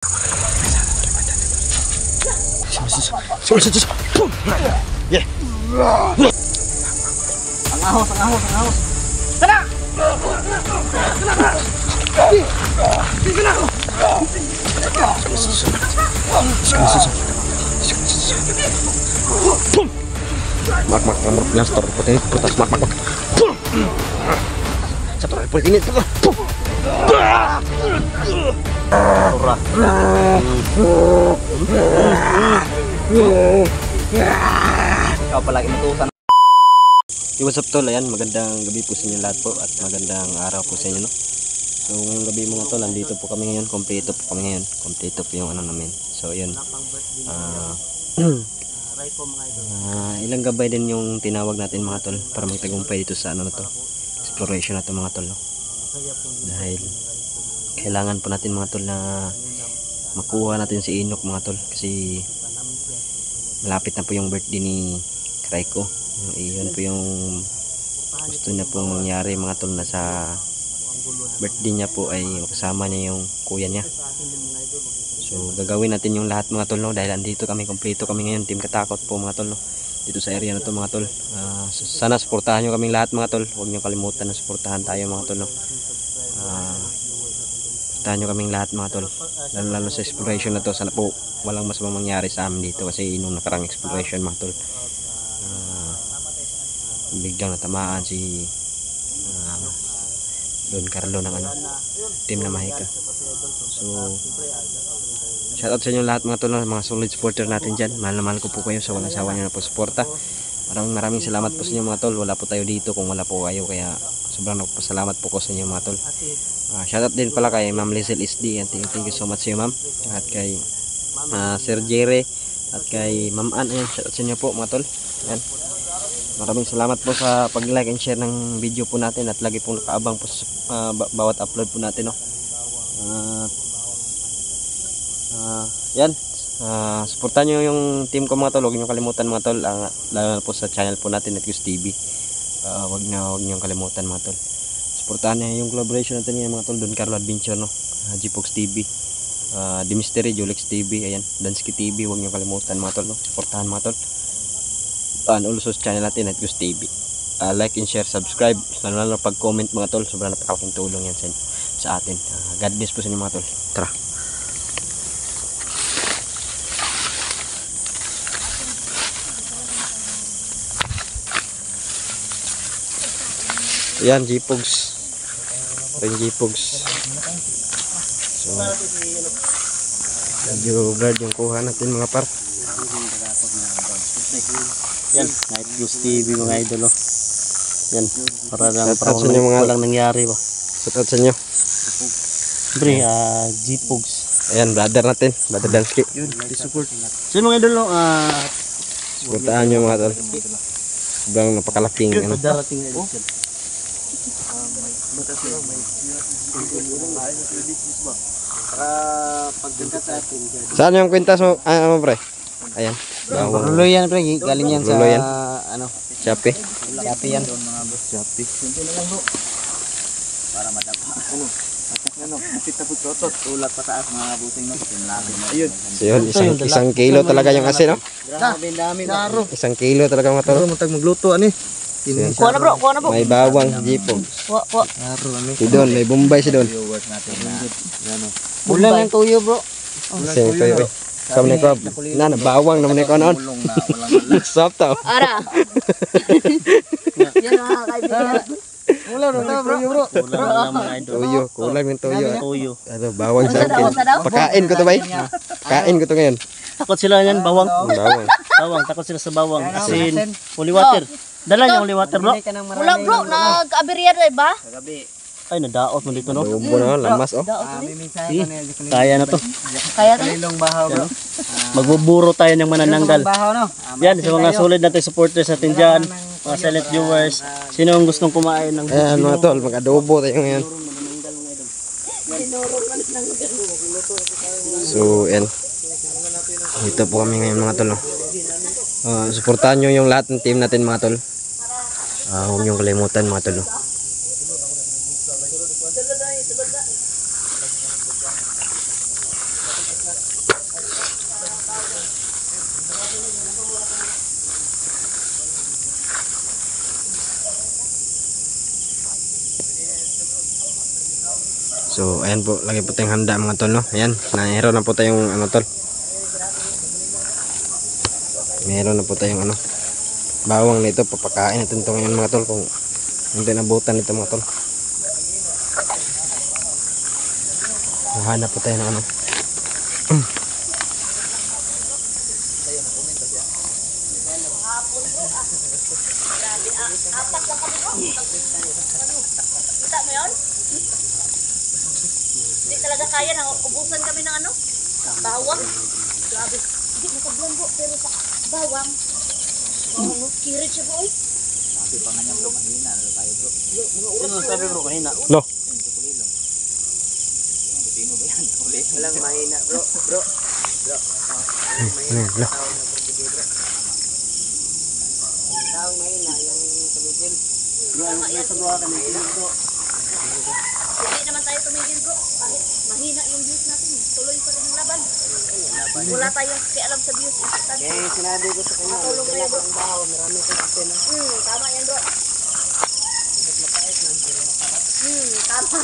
Yeah. Ang ahos. Sana! Mak, blaster putin putas mak. Satu rifle ini tuh. Ora. Ikaw pala inutusan. What's up tol, ayan, magandang gabi po sa inyo lahat po at magandang araw po sa inyo, no? So ngayong gabi mga tol, nandito po kami ngayon, kompleto po kami ngayon, kompleto po yung ano namin. So yun, ilang gabay din yung tinawag natin mga tol para magtagumpay dito sa ano na to, exploration na to mga tol, no? Dahil kailangan po natin mga tol na makuha natin si Enoch mga tol, kasi malapit na po yung birthday ni Kraiko. Iyon po yung gusto niya pong mangyari mga tol, na sa birthday niya po ay kasama niya yung kuya niya. So gagawin natin yung lahat mga tol, no? Dahil andito kami, kompleto kami ngayon, team Katakot po mga tol, no? Dito sa area na to mga tol. Sana suportahan nyo kaming lahat mga tol. Huwag nyo kalimutan na suportahan tayo mga tol, no? Suportahan nyo kaming lahat mga tol, lalo sa exploration na to. Sana po walang masamang mangyari sa amin dito, kasi nung nakarang exploration mga tol, biglang natamaan si Don Carlo ng ano, team na Mahika. So shoutout sa inyo lahat mga tol, mga solid supporter natin dyan. Mahal na mahal ko po kayo sa walang sawa nyo na po suporta. Maraming salamat po sa inyo mga tol. Wala po tayo dito kung wala po kayo, kaya sobrang nagpasalamat po ko sa inyo mga tol. Shoutout din pala kay Ma'am Lizel SD, and thank you so much sa iyo ma'am, at kay Sir Jere at kay Ma'am Ann. Ayan, shoutout sa inyo po mga tol. Ayan. Maraming salamat po sa pag-like and share ng video po natin, at lagi pong nakaabang po sa bawat upload po natin, no? Yan, suportahan nyo yung team ko mga tol. Huwag nyo kalimutan mga tol, lalo na po sa channel po natin, Netcuse TV. Huwag nyo kalimutan mga tol. Suportahan nyo yung collaboration natin ngayon mga tol, Don Carlo Adventure, no? Gpox TV, The Mystery, Julex TV, ayan, Dansky TV. Huwag nyo kalimutan mga tol, no? Suportahan mga tol. And also sa channel natin, Netcuse TV. Like and share, subscribe, lalo pag comment mga tol, sobrang napakalaking tulong yan sa atin. God bless po sa inyo mga tol. Tara. Ayan, Gpox. Ring Gpox. So medyo guard yung kuha natin mga par. Yan, Netcuse TV mga idol, oh. Yan, para lang walang nangyari ba. Shoutout sa inyo. Siyempre, Gpox. Ayan, brother natin, brother Dansky. Yun, support. So mga idol, no, supportahan nyo mga tol. Sobrang napakalaking ano. darating na Saan yung kwintas mo? Ano pre? Ayan, bawang. Rulo yan pre, galing yan sa Rulo yan. ano, Shopee. Shopee yan. Shopee. Para madapa. Ano? Kita po totot, ulat pataas mga busing no. Ayun. So yun, isang kilo talaga yung asin, no? Grabe dami naro. Isang kilo talaga mga tol. Matag magluto ani. Kuha na bro, kuha na bro. May bawang, Gpox. Kuha. Naro ani. Si Don, may Bombay si Don. Ulan ng tuyo bro. Kasi ito yun. Kami ko, bawang naman ko noon. Stop tao. Ara. Yan mga kaibigan. Ulan ng tuyo bro. Tuyo, kulang ng tuyo. Tuyo. Ano, bawang sa akin. Pakain ko to bay. Kain ko to ngayon. Takot sila yan, bawang. Bawang. Bawang, takot sila sa bawang. Asin, holy water. Dala niyo holy water bro. Wala bro, nag-aberya ba? Ay, nadaot mo dito no. Lubo na, lamas oh. Sige, kaya na to. Kaya to? Magbuburo tayo ng manananggal. Yan, sa mga solid natin supporters natin dyan, mga silent viewers. Sino ang gustong kumain ng Ayan mga tol, mag-adobo tayo ngayon. So, yan. Dito po kami ngayon mga tol, no? Suportahan nyo yung lahat ng team natin mga tol. Huwag nyo kalimutan mga tol, no? So ayan po, lagi po tayong handa mga tol, no. Ayan, meron na po tayong ano tol. Meron na po tayong ano, bawang nito, papakain natin ito ngayon mga tol kung hindi nabutan nito mga tol. Hanap po tayo ng ano. Kita mo yun? Hindi talaga kaya na ubusan kami ng ano? Bawang. Grabe. Hindi nakablan po pero sa bawang. Kirit siya boy. Ano sabi bro kanina? No. Walang mahina bro. Bro. No. Taong mahina yung tumigil. Bro, ano kayo sa buha kanina bro? Hindi naman tayo tumigil bro. Kahit mahina yung views natin. Tuloy pa rin ang laban. Wala tayong kialam sa views. Kaya sinabi ko sa kanya, Matulog kayo bro. ang baho, marami kong pena. Tama yan bro. Tama.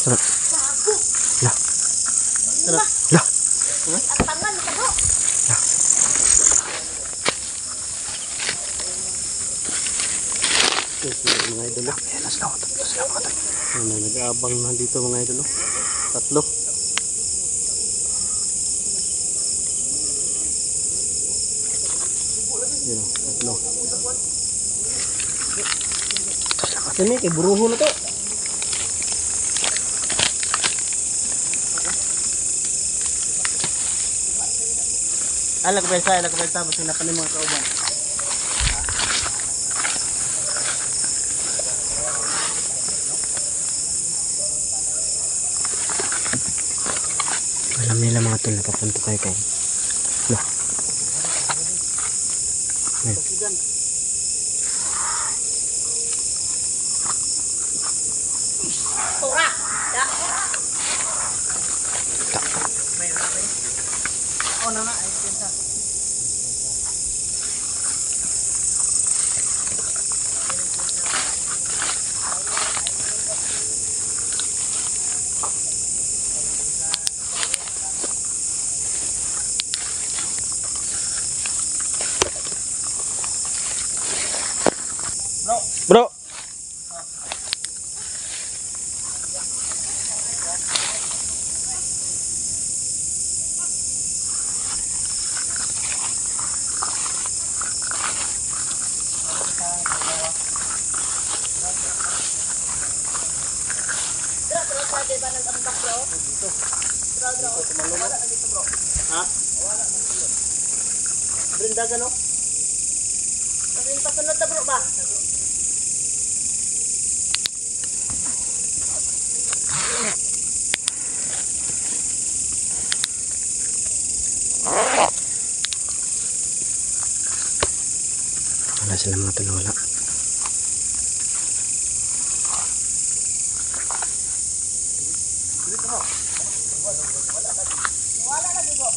Sarap. Bago. Lah. Lah. Lah. Ang tangan ka bro. Mga idol. Ano, nag-aabang na dito mga idol. Tatlo. Yun, tatlo. Kami kay buruho na to. Alag pa sa basta na pa ni mga kauban. Alam nila mga tol, napapunta tayo kay no. Tura. Da. Oh, nana, ay pinta. Bro. Terus sabi ba nag-ambak bro? Dito. Dito bro. Ha? Brindagan no? Kasi yung pasunod na bro ba? Wala sila mga tol, wala. Wala lagi bro.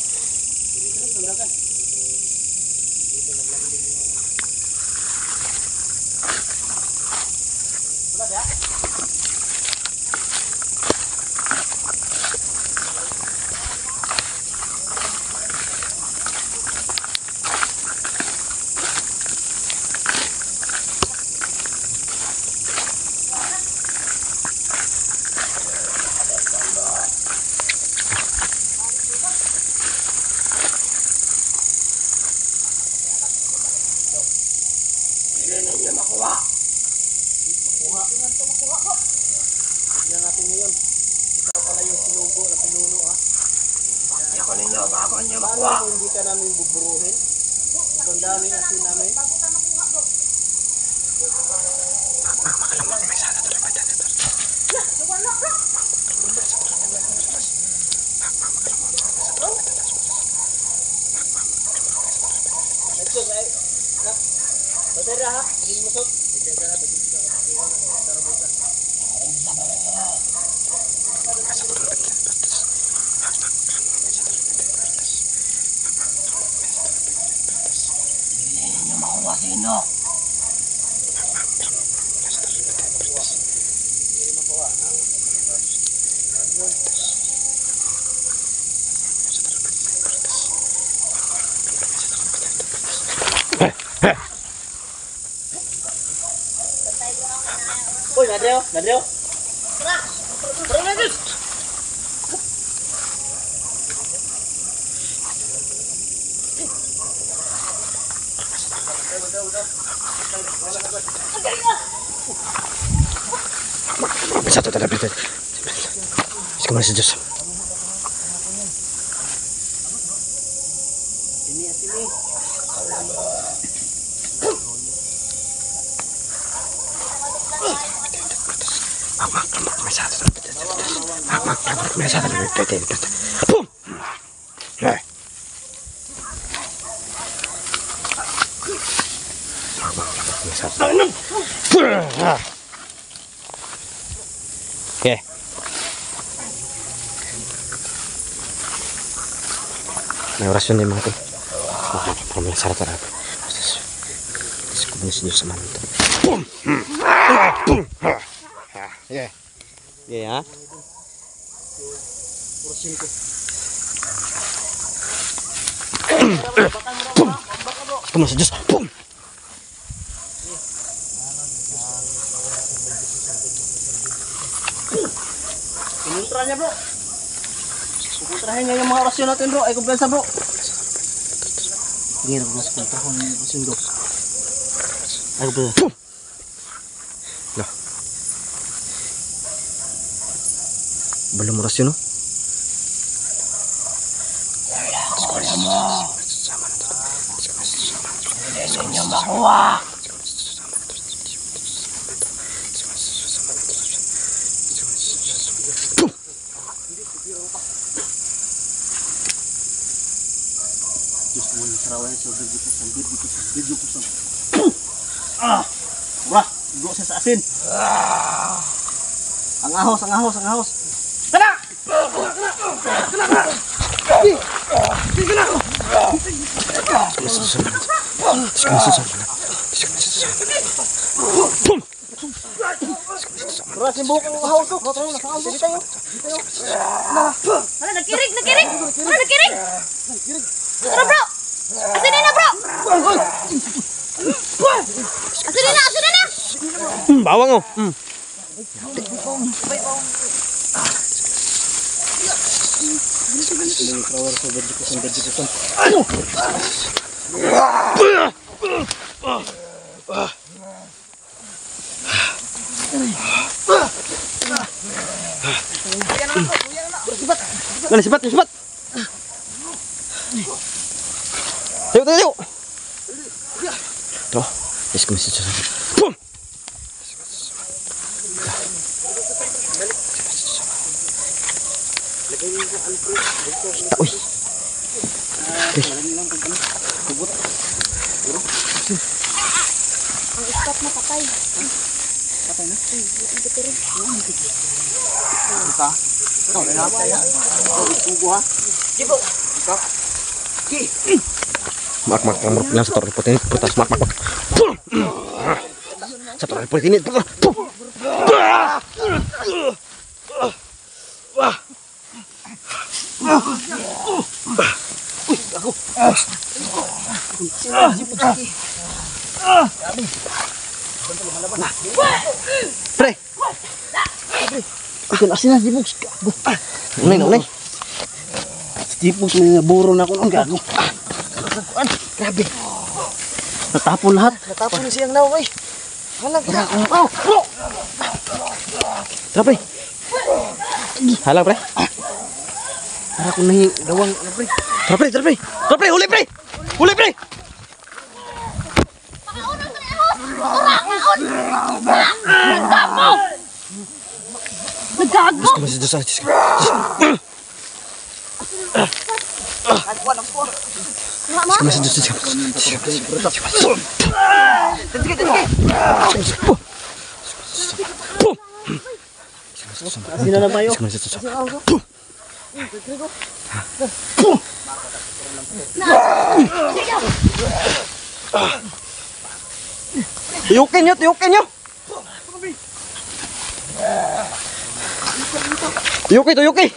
Tignan natin ngayon. Ito pala yung sinugo na pinuno ha. Ako ninyo, bago nyo Paano kung hindi ka namin buburuhin? Ito ang daming asin namin. Bago ka makuha bro. Makalamang may sana tuloy pa dyan ito. Wala bro. Ito ay. Batera ha. Hindi mo sot. Ito ka na batera. Makuha sino? Uy, Nadreo, Nadreo. Satu tanda berita. Sekarang masih jos. Oke. May orasyon din mga ito. May sarap sarap. Terus kemudian senyum sama itu. Oke. Oke ya. Kemudian sejus. Pinuntrahan niya, bro. Pupuntrahin niya yung mga orasyon natin, bro. Ay, kumpiyansa, bro. Hindi na ko sa puntrahon yung orasyon, bro. Ay, kumpiyansa. Lah. Belum orasyon, no? Bro, saya sa asin. Ang ahos, ang ahos, ang ahos. Tara! Bro, simbuk ang ahos ko. Tara, nakaahos ko tayo. Ano, nakirig, nakirig! Ano, nakirig! Tara, bro! Asinin na, bro! Asinin na, asinin na! Bawang oh. Mana sipat, sipat. Yuk, yuk. Tuh, yes kemisi susah. Boom. Uy. Ang stop na patay. Patay na? Ito rin. Ika. Ikaw, rin na tayo. Ikugo ha. Gibo. Ika. Mak lang satu repot ini putas mak. Satu repot ini. Pre. Ikan asin na, Jibogs. Unay. Jibogs, may naburo na ako ng gago. Grabe. Natapon lahat. Natapon na siyang naway. Halag na. Bro! Tara pre. Halang pre. Para ko nahi gawang ano pre. Tara pre, huli pre. Huli pre. Naggago! Masih dosa. Masih dosa. Asin na lang tayo. Tiyukin nyo. Tuyok tuyok eh.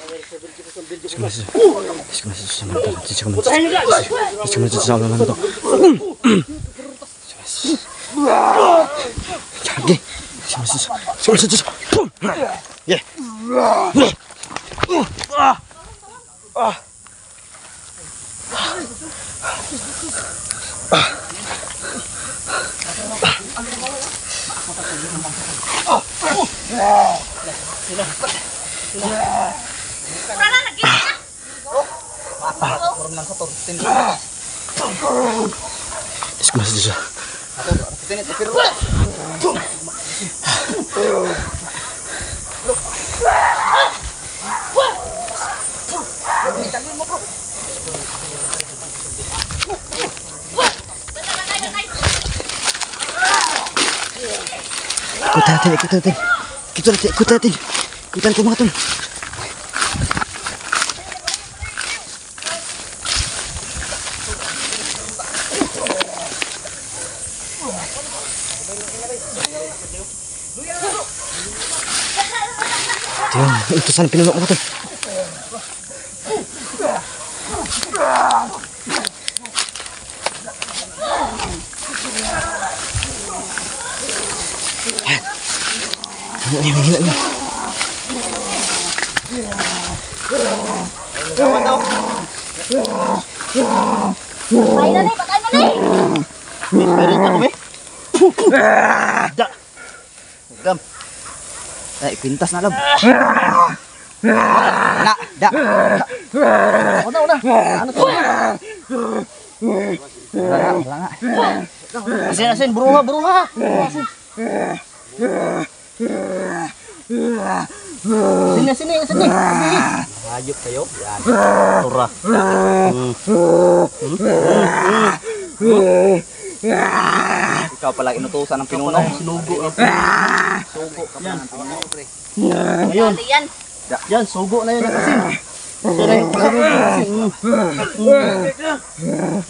Ikut natin mga tol. Ito sana pinunok mo tol. Patay na, patay na. Meron pa kami. Da. Gam. Ay, pintas na lab. Na, da. Una. Ano to? Wala nga. Asin, buruha. Asin. Sini. Hayop kayo. Yan. Tura. Ikaw pala inutusan ng pinuno. Sinugo ang sugo ka pa ng pinuno, pre. Ayun. Yan. Yan, sugo na yun ang asin.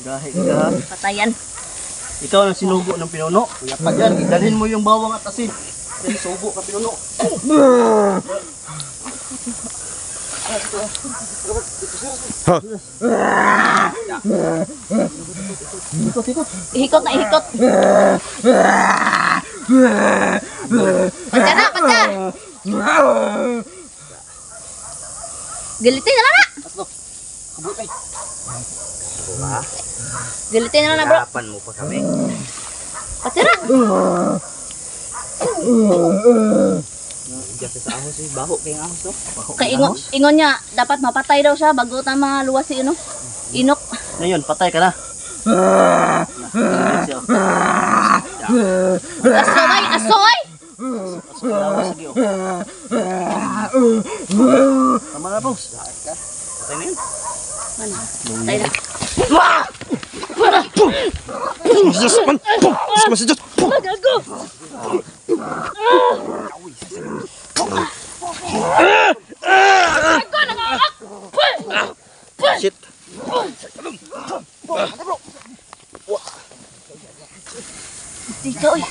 Dahil ka. Patayan. Ikaw ang sinugo ng pinuno. Pag yan, dalhin mo yung bawang at asin. Yan, sugo ka pinuno. Ihikot. Patya. Gilitin na na. Kabutay. Gilitin na na bro. Hirapan mo pa kami. Patya na. Diyan sa ahos, baho kayong ahos, no? Kay ingon niya, dapat mapatay daw siya bago ta mga luwas si Inok. Ngayon, patay ka na. Asoy! Tama na, boss. Patay na yun. Patay na. Magago! Shit. Tiga, oy.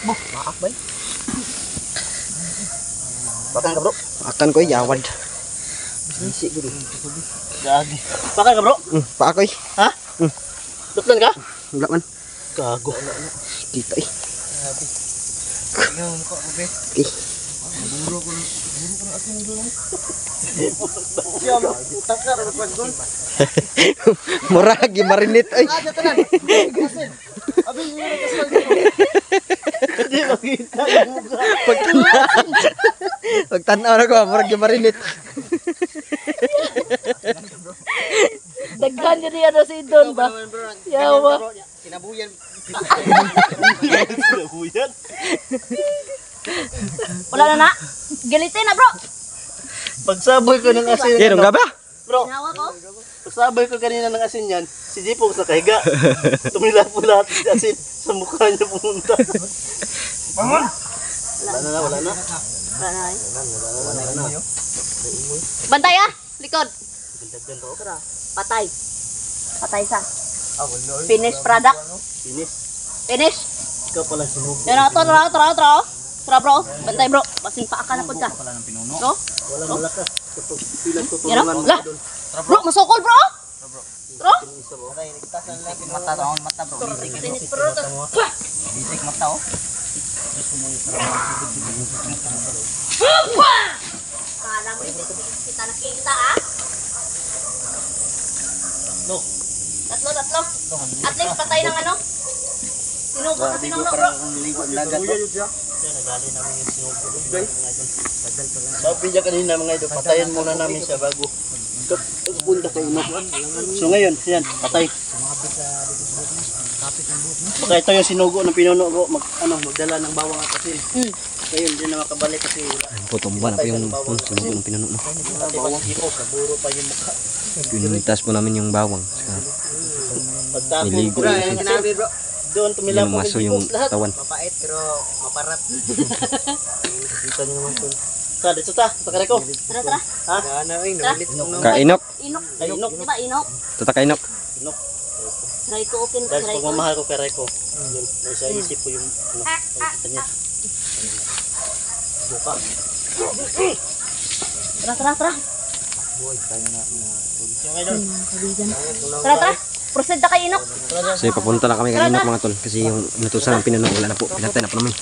Patay ka, bro. Akan ko yawad. Gagi. Patay ka, bro. Pa ako Ha? Dutlan ka? Wala man. Gago. Kita eh. Murag marinit ay. Pagtanaw na ko, murag marinit. Daghan niya niya na si Don ba? Yawa. Sinabuyan. Wala na. Gilitin na bro. Pagsaboy ko ng asin. Yan, nga ba? Bro, Nawa ko. pagsaboy ko kanina ng asin yan, si Jipong sa kahiga. Tumila-pula si asin sa mukha niya pumunta. Wala na. Wala na. Bantay ah. Likod. Patay. Patay sa. Finished product. Finish. Finish. Ikaw pala sinubo. Yan ako. Tara. Tara bro, bantay bro. Basin pa ka na pod ka. Bro? Walang malakas. Kapag Yan pinagtutulungan o. mo La. idol. Bro, masukol bro. Bro? Mata bro. Sinit bro. Bisik mata oh. Kala mo hindi kita nakita ah. Tatlo. At least patay ng ano? Sinubo na pinuno bro. Ligo ang dagat oh. Sabi niya kanina mga idol, patayin muna namin siya bago punta kay Inok. So ngayon, yan, patay. Baka ito yung sinugo ng pinuno ko, magdala ng bawang at asin. Ngayon, hindi na makabalik kasi wala. Putumba na po yung sinugo ng pinuno. No? Pati bawang tipo, kaburo pa yung mukha. Pinitas po namin yung bawang. Pagtapos, Niligo bro, yun. sinabi, bro. Doon tumilapok Inumaso yung lahat. tawan. Mapait pero maparat. Kita niyo naman to. Sa dito ta, sa kare ko. Tara. Ha? Kainok. Inok. Ay, Inok. Di ba inok? Tata kainok. Inok. Try ko open Dahil try ko. pagmamahal ko kay Reko. Yun, nasa isip ko yung nakikita niya. Buka. Tara. Yung idol. Tara. Proceed na kay inok. So papunta lang kami kainok mga tol. Kasi yung inutusan ng pinuno wala na po. Pinatay na po namin.